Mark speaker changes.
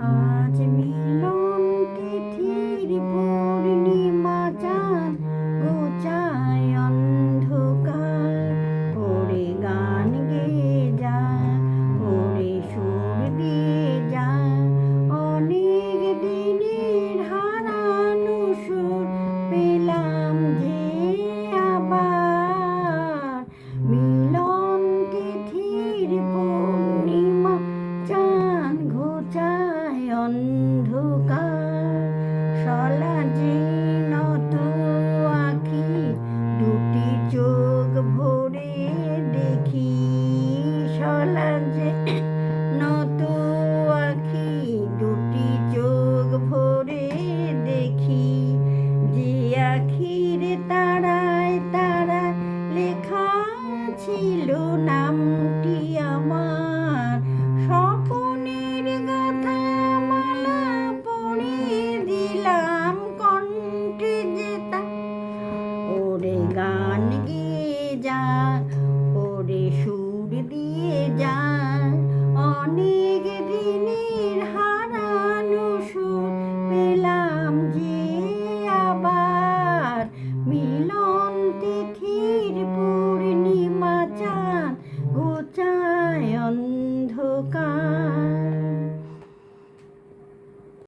Speaker 1: আজ মিলন তিথির পূর্ণিমা চাঁদ ঘোচায় অন্ধকার, ওরে গান গেয়ে যা, ওরে সুর দিয়ে যা, অনেক দিনের হারানো সুর পেলাম যে আবার। মিলন তিথির পূর্ণিমা চাঁদ ঘোচায় অন্ধকার, সলাজে নত আঁখি দুটি চোখ ভরে দেখি, সলাজে নত আঁখি দুটি চোখ ভরে দেখি, যে আখির তারায় তারায় লেখা ছিল নামটি আমার। স্বপনের গাথা মালা পরিয়ে দিলাম কণ্ঠে যেতা, ওরে গান গেয়ে যা।